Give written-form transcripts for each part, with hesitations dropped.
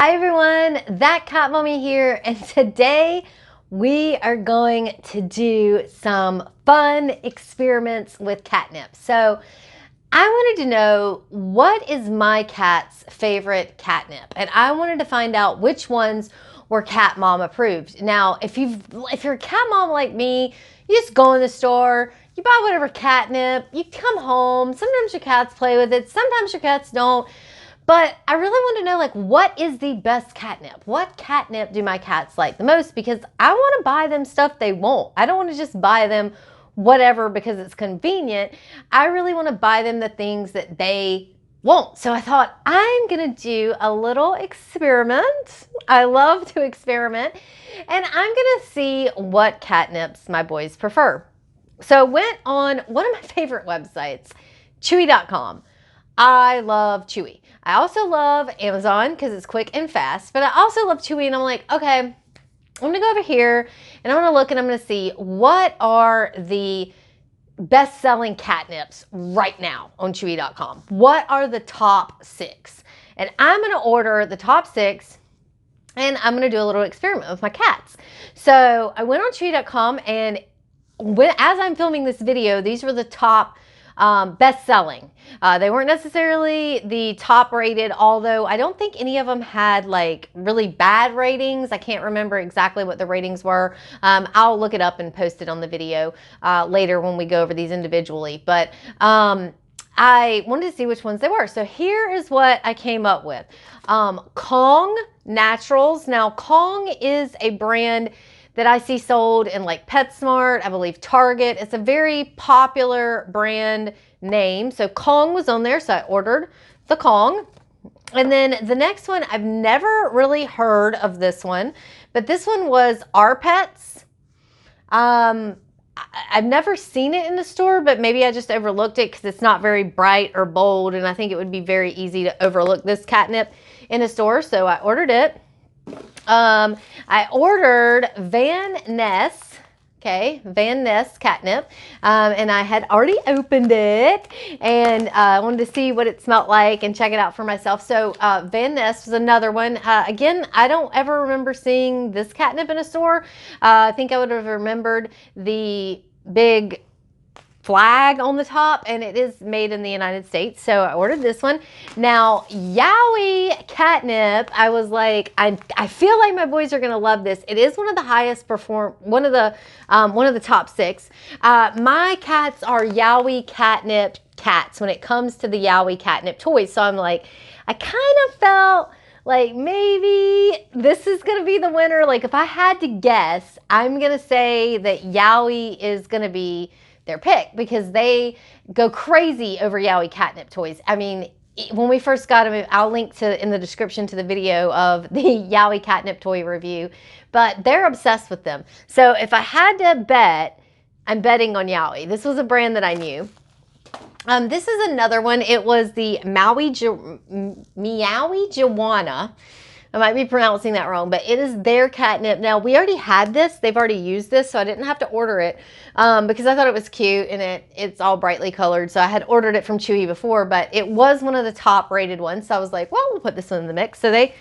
Hi everyone, That Cat Mommy here, and today we are going to do some fun experiments with catnip. So I wanted to know, what is my cat's favorite catnip? And I wanted to find out which ones were cat mom approved. Now, if you're a cat mom like me, you just go in the store, you buy whatever catnip, you come home, sometimes your cats play with it, sometimes your cats don't. But I really want to know, like, what is the best catnip? What catnip do my cats like the most? Because I want to buy them stuff they won't. I don't want to just buy them whatever because it's convenient. I really want to buy them the things that they won't. So I thought, I'm going to do a little experiment. I love to experiment. And I'm going to see what catnips my boys prefer. So I went on one of my favorite websites, Chewy.com. I love Chewy. I also love Amazon because it's quick and fast, but I also love Chewy, and I'm like, okay, I'm going to go over here and I'm going to look and I'm going to see what are the best-selling catnips right now on Chewy.com. What are the top 6? And I'm going to order the top 6 and I'm going to do a little experiment with my cats. So I went on Chewy.com, and as I'm filming this video, these were the top best-selling. They weren't necessarily the top rated, although I don't think any of them had like really bad ratings. I can't remember exactly what the ratings were. I'll look it up and post it on the video later when we go over these individually. But I wanted to see which ones they were. So here is what I came up with. Kong Naturals. Now, Kong is a brand that I see sold in like PetSmart, I believe Target. It's a very popular brand name. So Kong was on there, so I ordered the Kong. And then the next one, I've never really heard of this one, but this one was Our Pets. I've never seen it in the store, but maybe I just overlooked it because it's not very bright or bold, and I think it would be very easy to overlook this catnip in a store, so I ordered it. I ordered Van Ness, Van Ness catnip, and I had already opened it, and I wanted to see what it smelled like and check it out for myself. So Van Ness was another one. Again, I don't ever remember seeing this catnip in a store. I think I would have remembered the big flag on the top, and it is made in the United States, so I ordered this one. Now, Yeowww catnip, I was like, I feel like my boys are gonna love this. It is one of the highest one of the top 6. My cats are Yeowww catnip cats when it comes to the Yeowww catnip toys, so I'm like, I kind of felt like maybe this is gonna be the winner. Like, if I had to guess, I'm gonna say that Yeowww is gonna be their pick because they go crazy over Yeowww catnip toys. I mean, when we first got them, I'll link to in the description to the video of the Yeowww catnip toy review, but they're obsessed with them. So if I had to bet, I'm betting on Yeowww. This was a brand that I knew. This is another one. It was the Meowijuana. I might be pronouncing that wrong, but it is their catnip. Now, we already had this. They've already used this, so I didn't have to order it because I thought it was cute, and it's all brightly colored. So I had ordered it from Chewy before, but it was one of the top rated ones. So I was like, well, we'll put this one in the mix. So they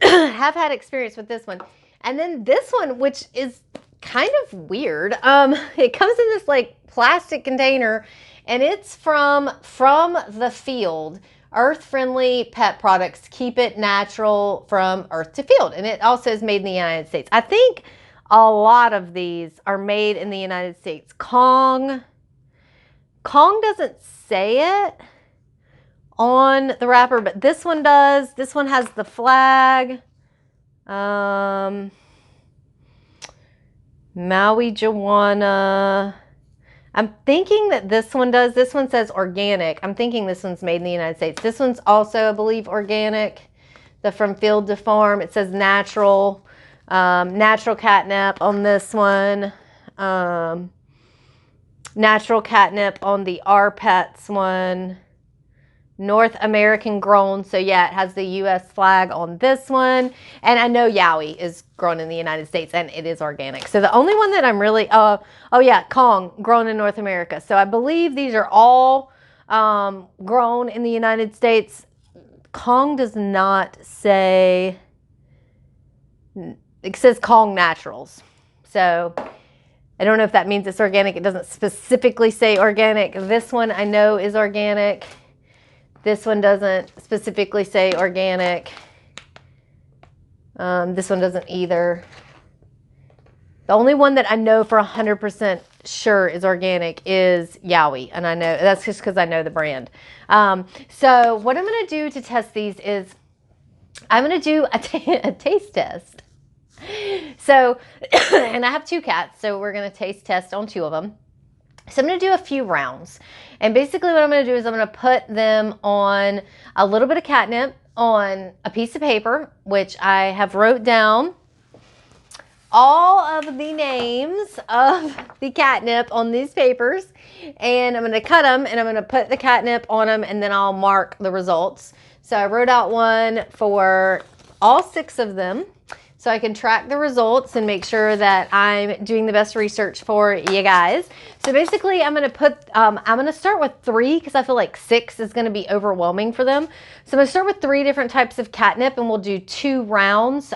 have had experience with this one. And then this one, which is kind of weird. It comes in this like plastic container, and it's from the field. Earth-friendly pet products, keep it natural from earth to field. And it also is made in the United States. I think a lot of these are made in the United States. Kong doesn't say it on the wrapper, but this one does. This one has the flag. Meowijuana. I'm thinking that this one does. This one says organic. I'm thinking this one's made in the United States. This one's also, I believe, organic. The from field to farm. It says natural. Natural catnip on this one. Natural catnip on the Our Pets one. North American grown. So yeah, it has the U.S. flag on this one. And I know Yeowww is grown in the United States, and it is organic. So the only one that I'm really, oh yeah, Kong, grown in North America. So I believe these are all grown in the United States. Kong does not say it says Kong Naturals. So I don't know if that means it's organic. It doesn't specifically say organic. This one I know is organic. This one doesn't specifically say organic. This one doesn't either. The only one that I know for 100% sure is organic is Yeowww. And I know that's just because I know the brand. So what I'm going to do to test these is I'm going to do a taste test. So, and I have 2 cats, so we're going to taste test on 2 of them. So I'm going to do a few rounds. And basically what I'm going to do is I'm going to put them on a little bit of catnip on a piece of paper, which I have wrote down all of the names of the catnip on these papers. And I'm going to cut them and I'm going to put the catnip on them and then I'll mark the results. So I wrote out one for all 6 of them, so I can track the results and make sure that I'm doing the best research for you guys. So basically I'm going to put, I'm going to start with 3 because I feel like 6 is going to be overwhelming for them. So I'm going to start with 3 different types of catnip and we'll do 2 rounds.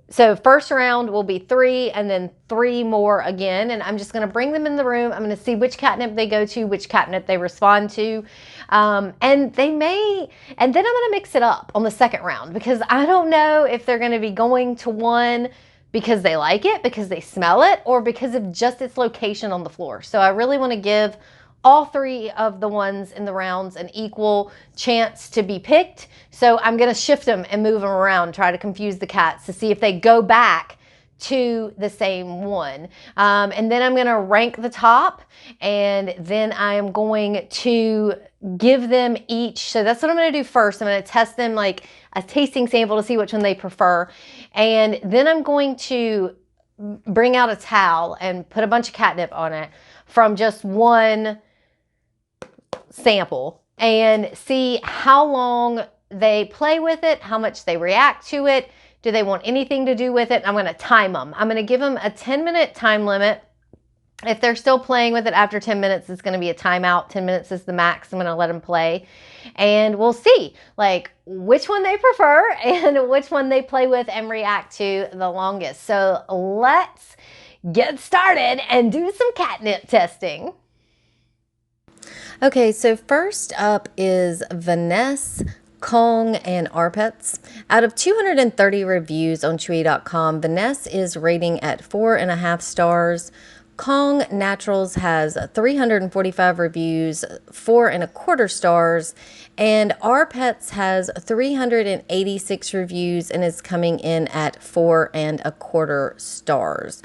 So first round will be 3 and then 3 more again. And I'm just going to bring them in the room. I'm going to see which catnip they go to, which catnip they respond to. And then I'm going to mix it up on the second round because I don't know if they're going to be going to one because they like it, because they smell it, or because of just its location on the floor. So I really want to give all 3 of the ones in the rounds an equal chance to be picked. So I'm going to shift them and move them around, try to confuse the cats to see if they go back to the same one. And then I'm going to rank the top, and then I am going to give them each. So that's what I'm going to do first. I'm going to test them like a tasting sample to see which one they prefer. And then I'm going to bring out a towel and put a bunch of catnip on it from just one sample and see how long they play with it, how much they react to it. Do they want anything to do with it? I'm going to time them. I'm going to give them a 10-minute time limit. If they're still playing with it after 10 minutes, it's going to be a timeout. 10 minutes is the max. I'm going to let them play. And we'll see like which one they prefer and which one they play with and react to the longest. So let's get started and do some catnip testing. Okay, so first up is Vanessa, Kong, and our pets. Out of 230 reviews on Chewy.com, Vanessa is rating at 4.5 stars. Kong Naturals has 345 reviews, 4.25 stars, and Our Pets has 386 reviews and is coming in at 4.25 stars.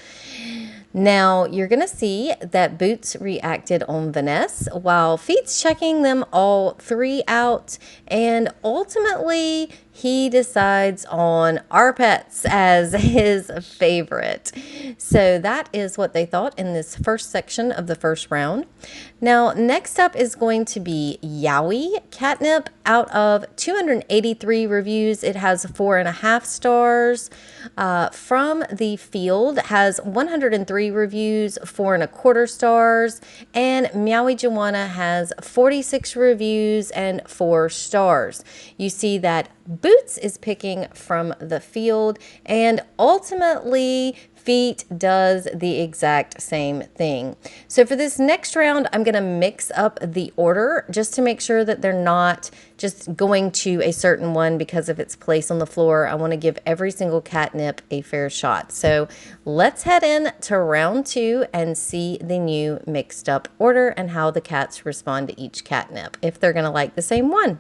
Now, you're going to see that Boots reacted on Vanessa while Feet's checking them all 3 out, and ultimately he decides on Our Pets as his favorite. So that is what they thought in this first section of the first round. Now, next up is going to be Yeowww catnip. Out of 283 reviews, it has 4.5 stars. From the Field has 103 reviews, 4.25 stars. And Meowijuana has 46 reviews and 4 stars. You see that Boots is picking from the Field, and ultimately Feet does the exact same thing. So for this next round, I'm going to mix up the order just to make sure that they're not just going to a certain one because of its place on the floor. I want to give every single catnip a fair shot. So let's head in to round 2 and see the new mixed up order and how the cats respond to each catnip, if they're going to like the same one.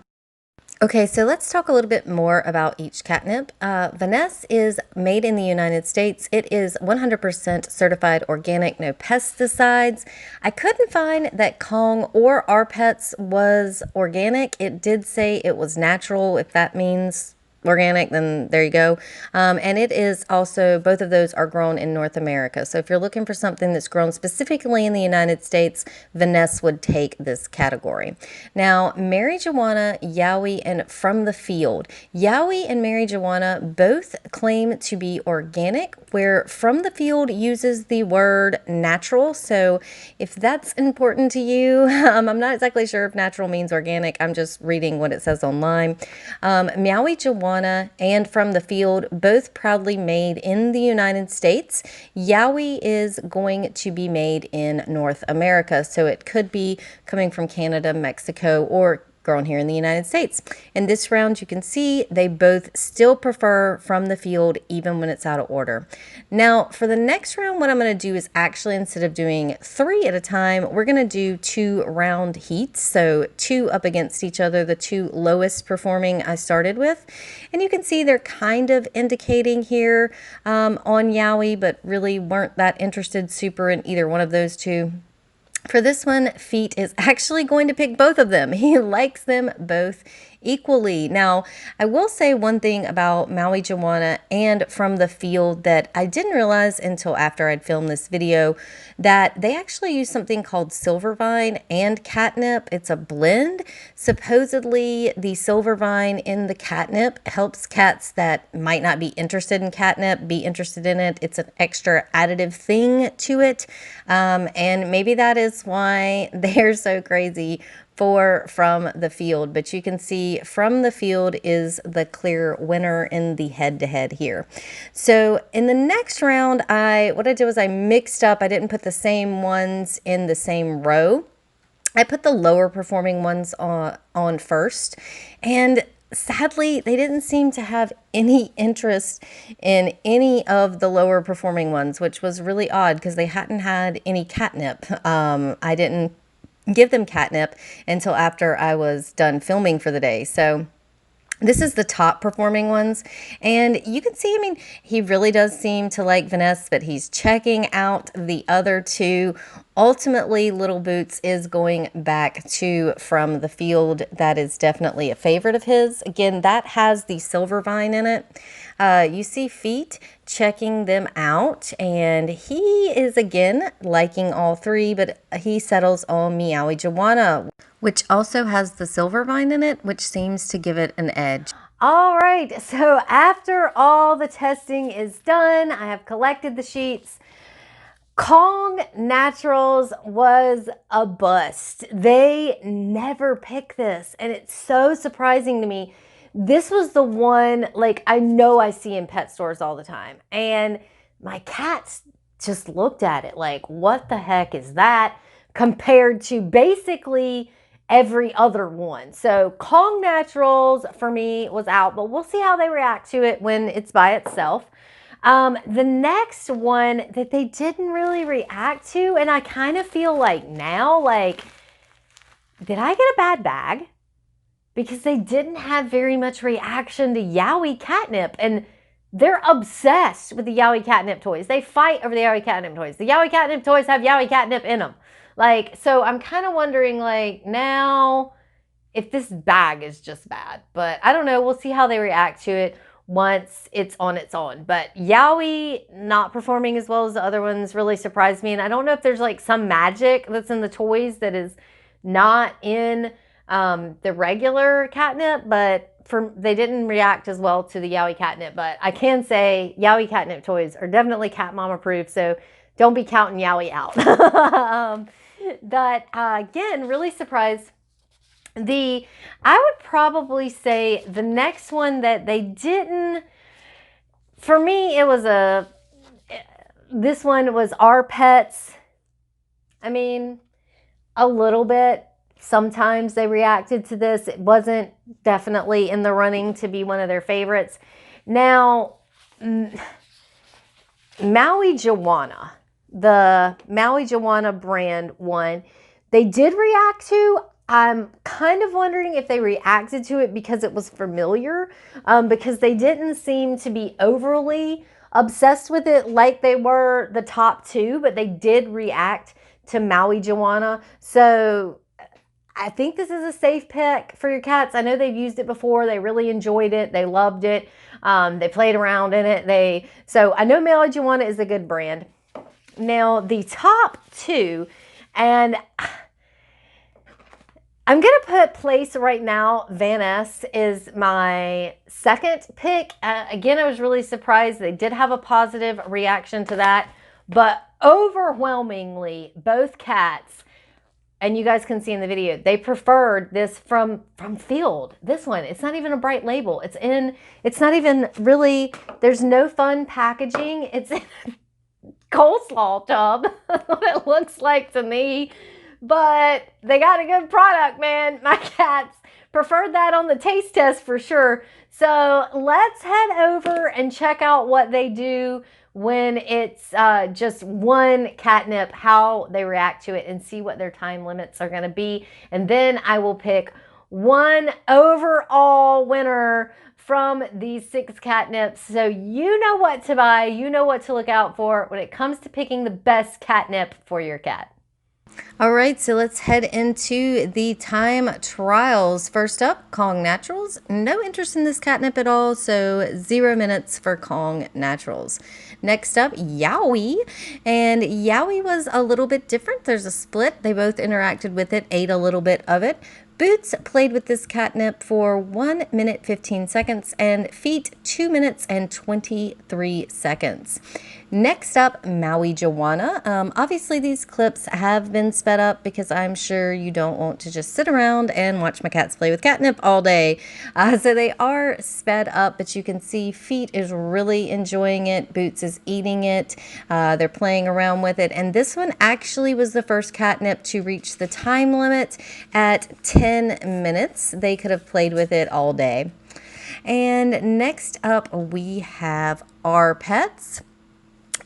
Okay, so let's talk a little bit more about each catnip. Vanessa is made in the United States. It is 100% certified organic, no pesticides. I couldn't find that Kong or Our Pets was organic. It did say it was natural. If that means organic, then there you go. And it is also, both of those are grown in North America. So if you're looking for something that's grown specifically in the United States, Vanessa would take this category. Now, Meowijuana, Yeowww, and From the Field. Yeowww and Meowijuana both claim to be organic, where From the Field uses the word natural. So if that's important to you, I'm not exactly sure if natural means organic. I'm just reading what it says online. Meowijuana Meowijuana and From the Field, both proudly made in the United States. Yeowww is going to be made in North America, so it could be coming from Canada, Mexico, or grown here in the United States. In this round, you can see they both still prefer From the Field even when it's out of order. Now, for the next round, what I'm going to do is actually, instead of doing 3 at a time, we're going to do 2 round heats. So 2 up against each other, the 2 lowest performing I started with. And you can see they're kind of indicating here on Yeowww, but really weren't that interested super in either one of those 2. For this one, Feet is actually going to pick both of them. He likes them both equally. Now, I will say one thing about Meowijuana and From the Field that I didn't realize until after I'd filmed this video, that they actually use something called silver vine and catnip. It's a blend. Supposedly, the silver vine in the catnip helps cats that might not be interested in catnip be interested in it. It's an extra additive thing to it. And maybe that is why they're so crazy for From the Field, but you can see From the Field is the clear winner in the head-to-head here. So in the next round, what I did was I mixed up. I didn't put the same ones in the same row. I put the lower performing ones on first, and sadly, they didn't seem to have any interest in any of the lower performing ones, which was really odd because they hadn't had any catnip. I didn't give them catnip until after I was done filming for the day. So this is the top performing ones, and you can see, I mean, he really does seem to like Vanessa, but he's checking out the other 2. Ultimately, Little Boots is going back to From the Field. That is definitely a favorite of his. Again, that has the silver vine in it. You see Feet checking them out, and he is again liking all 3, but he settles on Meowijuana, which also has the silver vine in it, which seems to give it an edge. All right, so after all the testing is done, I have collected the sheets. Kong Naturals was a bust. They never pick this, and it's so surprising to me. This was the one, like, I know I see in pet stores all the time, and my cats just looked at it like, what the heck is that, compared to basically every other one. So Kong Naturals for me was out, but we'll see how they react to it when it's by itself. The next one that they didn't really react to, and I kind of feel like now, like, did I get a bad bag? Because they didn't have very much reaction to Yeowww catnip, and they're obsessed with the Yeowww catnip toys. They fight over the Yeowww catnip toys. The Yeowww catnip toys have Yeowww catnip in them. Like, so I'm kind of wondering, like, now if this bag is just bad. But I don't know. We'll see how they react to it once it's on its own. But Yeowww not performing as well as the other ones really surprised me. And I don't know if there's like some magic that's in the toys that is not in the regular catnip, but they didn't react as well to the Yeowww catnip. But I can say Yeowww catnip toys are definitely cat mom approved, so don't be counting Yeowww out. But again, really surprised. I would probably say the next one that they didn't, for me, this one was Our Pets. I mean, a little bit. Sometimes they reacted to this. It wasn't definitely in the running to be one of their favorites. Now, Meowijuana, the Meowijuana brand one, they did react to. I'm kind of wondering if they reacted to it because it was familiar, because they didn't seem to be overly obsessed with it like they were the top 2, but they did react to Meowijuana. So I think this is a safe pick for your cats. I know they've used it before. They really enjoyed it. They loved it. They played around in it. So I know Meowijuana is a good brand. Now, the top 2, and I'm going to place right now, Vanessa is my second pick. Again, I was really surprised. They did have a positive reaction to that, but overwhelmingly, both cats and you guys can see in the video, they preferred this from Field. This one, it's not even a bright label. It's not even really, there's no fun packaging. It's in a coleslaw tub. That's what it looks like to me. But they got a good product, man. My cats preferred that on the taste test for sure. So let's head over and check out what they do when it's just one catnip, how they react to it, and see what their time limits are going to be. And then I will pick one overall winner from these 6 catnips, so you know what to buy, you know what to look out for when it comes to picking the best catnip for your cat. All right, so let's head into the time trials. First up, Kong Naturals. No interest in this catnip at all, so 0 minutes for Kong Naturals. Next up, Yeowww. And Yeowww was a little bit different. There's a split. They both interacted with it, ate a little bit of it. Boots played with this catnip for 1 minute 15 seconds and Feet 2 minutes and 23 seconds. Next up, Meowijuana. Obviously these clips have been sped up because I'm sure you don't want to just sit around and watch my cats play with catnip all day. So they are sped up, but you can see Feet is really enjoying it. Boots is eating it. They're playing around with it. And this one actually was the first catnip to reach the time limit at 10 minutes. They could have played with it all day. And next up, we have Our Pets.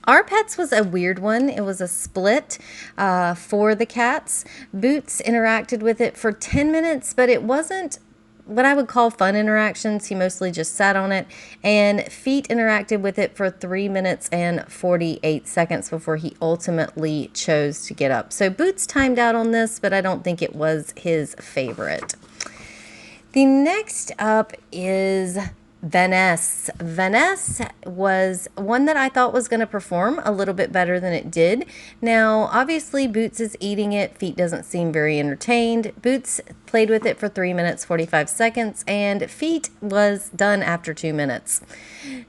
Our Pets was a weird one. It was a split for the cats. Boots interacted with it for 10 minutes, but it wasn't what I would call fun interactions. He mostly just sat on it. And Feet interacted with it for 3 minutes and 48 seconds before he ultimately chose to get up. So Boots timed out on this, but I don't think it was his favorite. The next up is Vanessa. Vanessa was one that I thought was going to perform a little bit better than it did. Now, obviously, Boots is eating it. Feet doesn't seem very entertained. Boots played with it for 3 minutes, 45 seconds, and Feet was done after 2 minutes.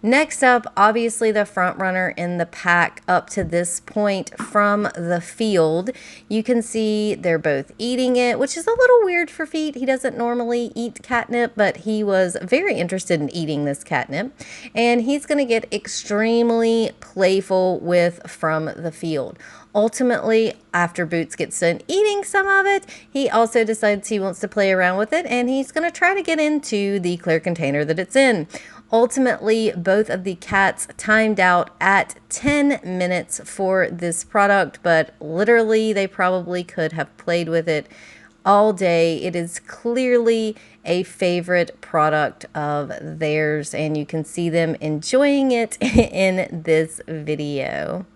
Next up, obviously, the front runner in the pack up to this point from the field. You can see they're both eating it, which is a little weird for Feet. He doesn't normally eat catnip, but he was very interested in eating this catnip, and he's going to get extremely playful with from the field. Ultimately, after Boots gets done eating some of it, he also decides he wants to play around with it, and he's going to try to get into the clear container that it's in. Ultimately, both of the cats timed out at 10 minutes for this product, but literally they probably could have played with it all day. It is clearly a favorite product of theirs, and you can see them enjoying it in this video.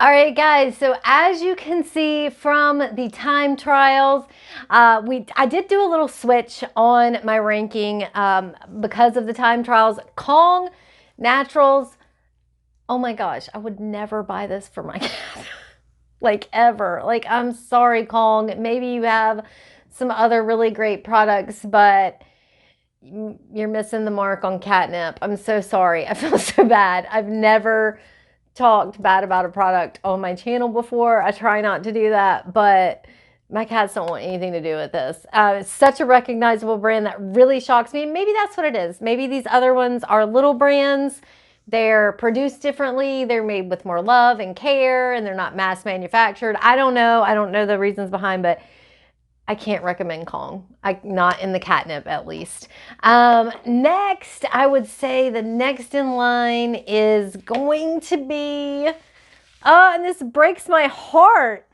All right, guys, so as you can see from the time trials, I did do a little switch on my ranking because of the time trials. Kong Naturals, oh my gosh, I would never buy this for my cat. Like ever. Like, I'm sorry, Kong. Maybe you have some other really great products, but you're missing the mark on catnip. I'm so sorry. I feel so bad. I've never talked bad about a product on my channel before. I try not to do that, but my cats don't want anything to do with this. It's such a recognizable brand that really shocks me. Maybe that's what it is. Maybe these other ones are little brands. They're produced differently. They're made with more love and care, and they're not mass manufactured. I don't know. I don't know the reasons behind, but I can't recommend Kong. Not in the catnip, at least. Next, I would say the next in line is going to be, and this breaks my heart,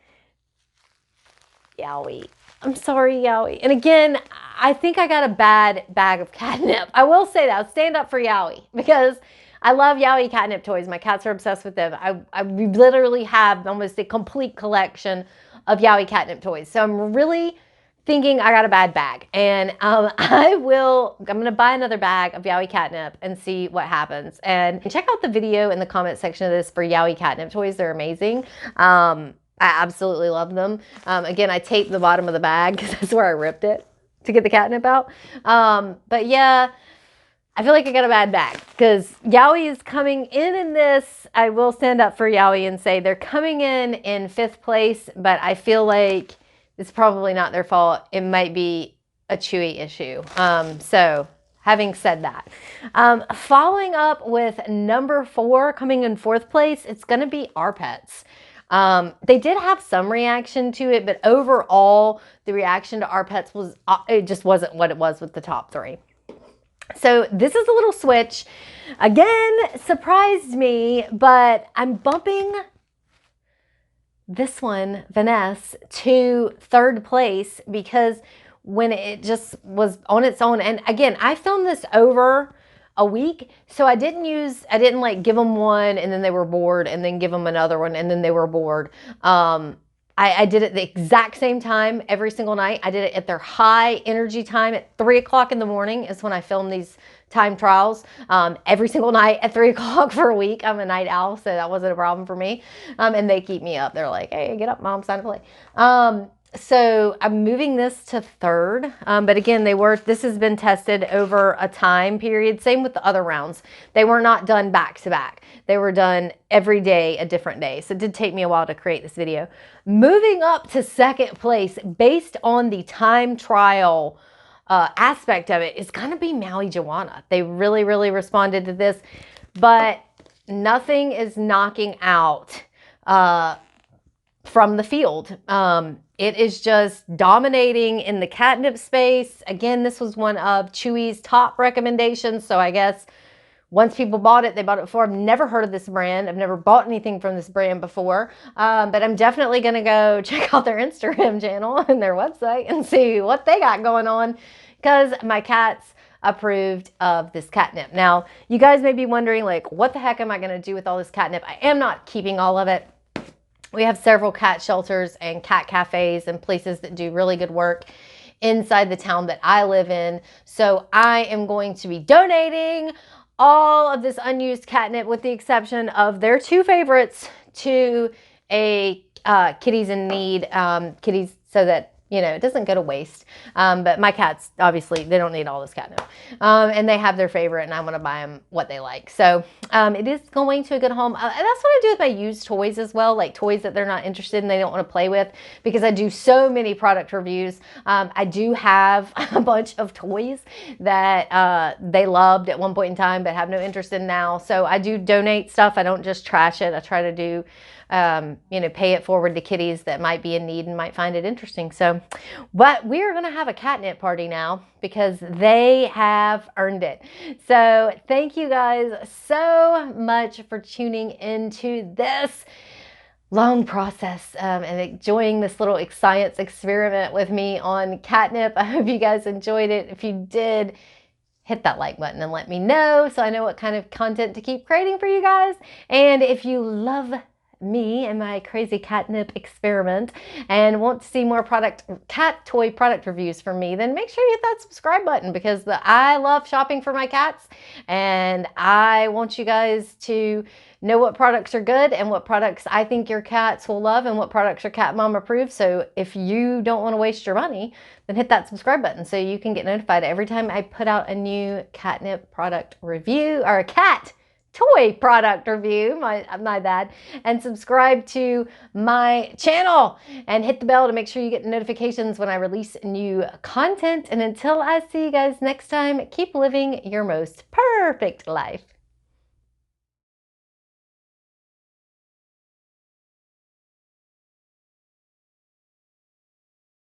Yeowww. I'm sorry, Yeowww. And again, I think I got a bad bag of catnip. I will say that. I'll stand up for Yeowww because I love Yeowww catnip toys. My cats are obsessed with them. I literally have almost a complete collection of Yeowww catnip toys. So I'm really thinking I got a bad bag. And I'm going to buy another bag of Yeowww catnip and see what happens. And check out the video in the comment section of this for Yeowww catnip toys. They're amazing. I absolutely love them. Again, I taped the bottom of the bag because that's where I ripped it to get the catnip out. But yeah, I feel like I got a bad back because Yeowww is coming in this. I will stand up for Yeowww and say they're coming in 5th place, but I feel like it's probably not their fault. It might be a Chewy issue. So having said that, following up with number 4 coming in 4th place, it's going to be Our Pets. They did have some reaction to it, but overall the reaction to Our Pets was, it just wasn't what it was with the top 3. So this is a little switch. Again, surprised me, but I'm bumping this one, Vanessa, to 3rd place because when it just was on its own, and again, I filmed this over a week, so I didn't like give them one and then they were bored and then give them another one and then they were bored. I did it the exact same time every single night. I did it at their high energy time at 3 o'clock in the morning is when I filmed these time trials. Every single night at 3 o'clock for a week. I'm a night owl, so that wasn't a problem for me. And they keep me up. They're like, hey, get up, Mom, it's time to play. So I'm moving this to 3rd. But again, this has been tested over a time period. Same with the other rounds. They were not done back to back. They were done every day, a different day. So it did take me a while to create this video. Moving up to 2nd place based on the time trial aspect of it is going to be Meowijuana. They really, really responded to this, but nothing is knocking out from the field. It is just dominating in the catnip space. Again, this was one of Chewy's top recommendations. So I guess once people bought it, they bought it before. I've never heard of this brand. I've never bought anything from this brand before. But I'm definitely going to go check out their Instagram channel and their website and see what they got going on because my cats approved of this catnip. Now, you guys may be wondering, like, what the heck am I going to do with all this catnip? I am not keeping all of it. We have several cat shelters and cat cafes and places that do really good work inside the town that I live in. So I am going to be donating all of this unused catnip with the exception of their 2 favorites to a kitties in need, kitties so that, you know, it doesn't go to waste. But my cats, obviously, they don't need all this catnip. And they have their favorite, and I'm going to buy them what they like. So it is going to a good home. And that's what I do with my used toys as well, like toys that they're not interested in, they don't want to play with, because I do so many product reviews. I do have a bunch of toys that they loved at one point in time, but have no interest in now. So I do donate stuff. I don't just trash it. I try to do you know, pay it forward to kitties that might be in need and might find it interesting. So, but we are going to have a catnip party now because they have earned it. So thank you guys so much for tuning into this long process and enjoying this little science experiment with me on catnip. I hope you guys enjoyed it. If you did, hit that like button and let me know so I know what kind of content to keep creating for you guys. And if you love me and my crazy catnip experiment and want to see more cat toy product reviews from me, then make sure you hit that subscribe button because I love shopping for my cats and I want you guys to know what products are good and what products I think your cats will love and what products are cat mom approved. So if you don't want to waste your money, then hit that subscribe button so you can get notified every time I put out a new catnip product review or a cat toy product review, my bad, and subscribe to my channel and hit the bell to make sure you get notifications when I release new content. And until I see you guys next time, keep living your most perfect life.